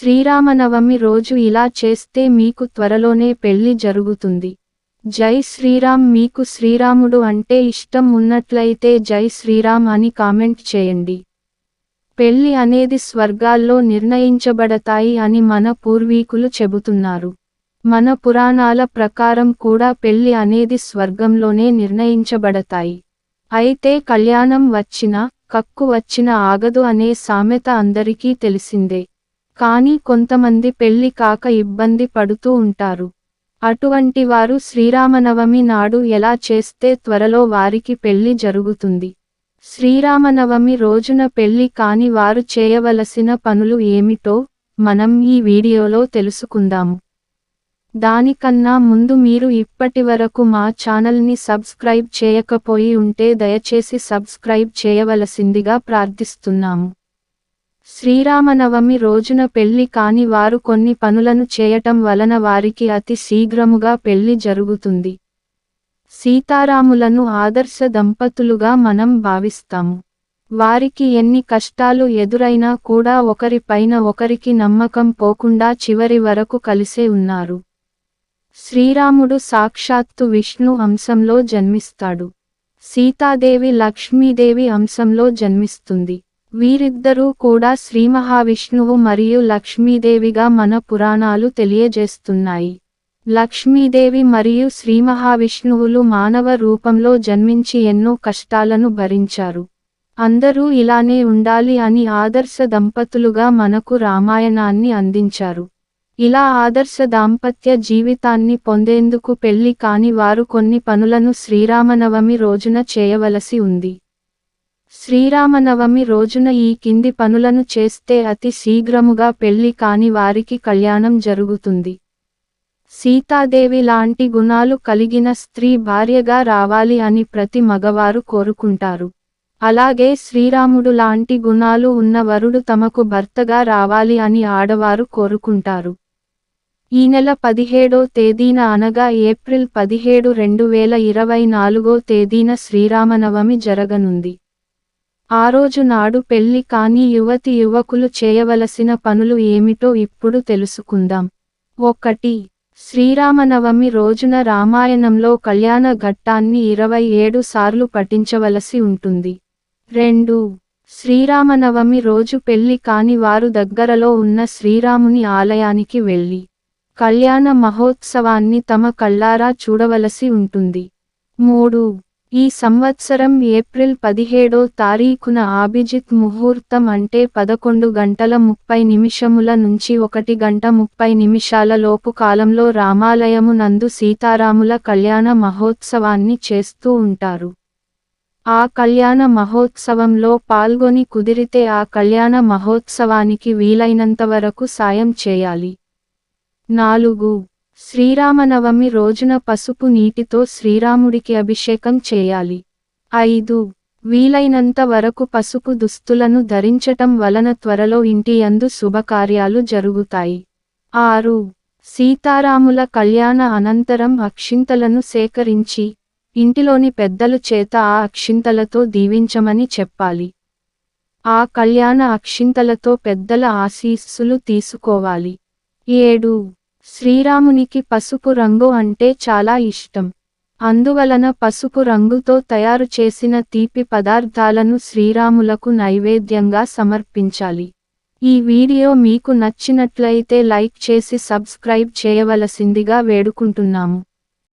శ్రీరామనవమి రోజు ఇలా చేస్తే మీకు త్వరలోనే పెళ్లి జరుగుతుంది. జై శ్రీరామ్. మీకు శ్రీరాముడు అంటే ఇష్టం ఉన్నట్లయితే జై శ్రీరామ్ అని కామెంట్ చేయండి. పెళ్లి అనేది స్వర్గాల్లో నిర్ణయించబడతాయి అని మన పూర్వీకులు చెబుతున్నారు. మన పురాణాల ప్రకారం కూడా పెళ్లి అనేది స్వర్గంలోనే నిర్ణయించబడతాయి. అయితే కళ్యాణం వచ్చినా కక్కు వచ్చినా ఆగదు అనే సామెత అందరికీ తెలిసిందే. కానీ కొంతమంది పెళ్లి కాక ఇబ్బంది పడుతూ ఉంటారు. అటువంటి వారు శ్రీరామనవమి నాడు ఎలా చేస్తే త్వరలో వారికి పెళ్లి జరుగుతుంది. శ్రీరామనవమి రోజున పెళ్లి కాని వారు చేయవలసిన పనులు ఏమిటో మనం ఈ వీడియోలో తెలుసుకుందాము. దానికన్నా ముందు మీరు ఇప్పటివరకు మా ఛానల్ని సబ్స్క్రైబ్ చేయకపోయి ఉంటే దయచేసి సబ్స్క్రైబ్ చేయవలసిందిగా ప్రార్థిస్తున్నాము. శ్రీరామనవమి రోజున పెళ్లి కాని వారు కొన్ని పనులను చేయటం వలన వారికి అతి శీఘ్రముగా పెళ్లి జరుగుతుంది. సీతారాములను ఆదర్శ దంపతులుగా మనం భావిస్తాము. వారికి ఎన్ని కష్టాలు ఎదురైనా కూడా ఒకరిపైన ఒకరికి నమ్మకం పోకుండా చివరి వరకు కలిసే ఉన్నారు. శ్రీరాముడు సాక్షాత్తు విష్ణు అంశంలో జన్మిస్తాడు. సీతాదేవి లక్ష్మీదేవి అంశంలో జన్మిస్తుంది. వీరిద్దరూ కూడా శ్రీమహావిష్ణువు మరియు లక్ష్మీదేవిగా మన పురాణాలు తెలియజేస్తున్నాయి. లక్ష్మీదేవి మరియు శ్రీమహావిష్ణువులు మానవ రూపంలో జన్మించి ఎన్నో కష్టాలను భరించారు. అందరూ ఇలానే ఉండాలి అని ఆదర్శ దంపతులుగా మనకు రామాయణాన్ని అందించారు. ఇలా ఆదర్శ దాంపత్య జీవితాన్ని పొందేందుకు పెళ్లి కాని వారు కొన్ని పనులను శ్రీరామనవమి రోజున చేయవలసి ఉంది. శ్రీరామనవమి రోజున ఈ కింది పనులను చేస్తే అతి శీఘ్రముగా పెళ్లి కాని వారికి కళ్యాణం జరుగుతుంది. సీతాదేవి లాంటి గుణాలు కలిగిన స్త్రీ భార్యగా రావాలి అని ప్రతి మగవారు కోరుకుంటారు. అలాగే శ్రీరాముడు లాంటి గుణాలు ఉన్న వరుడు తమకు భర్తగా రావాలి అని ఆడవారు కోరుకుంటారు. ఈ నెల 17వ తేదీన అనగా ఏప్రిల్ 17, 2024 తేదీన శ్రీరామనవమి జరగనుంది. ఆ రోజు నాడు పెళ్లి కాని యువతి యువకులు చేయవలసిన పనులు ఏమిటో ఇప్పుడు తెలుసుకుందాం. 1. శ్రీరామనవమి రోజున రామాయణంలో కళ్యాణ ఘట్టాన్ని 27 సార్లు పఠించవలసి ఉంటుంది. 2. శ్రీరామనవమి రోజు పెళ్లి కాని వారు దగ్గరలో ఉన్న శ్రీరాముని ఆలయానికి వెళ్లి కళ్యాణ మహోత్సవాన్ని తమ కళ్ళారా చూడవలసి ఉంటుంది. 3. ఈ సంవత్సరం ఏప్రిల్ 17వ తారీఖున అభిజిత్ ముహూర్తం అంటే 11:30 నుంచి 1:30 లోపు కాలంలో రామాలయము నందు సీతారాముల కళ్యాణ మహోత్సవాన్ని చేస్తూ ఉంటారు. ఆ కళ్యాణ మహోత్సవంలో పాల్గొని కుదిరితే ఆ కళ్యాణ మహోత్సవానికి వీలైనంతవరకు సాయం చేయాలి. 4. శ్రీరామనవమి రోజున పసుపు నీటితో శ్రీరాముడికి అభిషేకం చేయాలి. 5. వీలైనంత వరకు పసుపు దుస్తులను ధరించటం వలన త్వరలో ఇంటి యందు శుభకార్యాలు జరుగుతాయి. 6. సీతారాముల కళ్యాణ అనంతరం అక్షింతలను సేకరించి ఇంటిలోని పెద్దలు చేత ఆ అక్షింతలతో దీవించమని చెప్పాలి. ఆ కళ్యాణ అక్షింతలతో పెద్దల ఆశీస్సులు తీసుకోవాలి. 7. శ్రీరామునికి పసుపు రంగు అంటే చాలా ఇష్టం. అందువలన పసుపు రంగుతో తయారు చేసిన తీపి పదార్థాలను శ్రీరాములకు నైవేద్యంగా సమర్పించాలి. ఈ వీడియో మీకు నచ్చినట్లయితే లైక్ చేసి సబ్స్క్రైబ్ చేయవలసిందిగా వేడుకుంటున్నాము.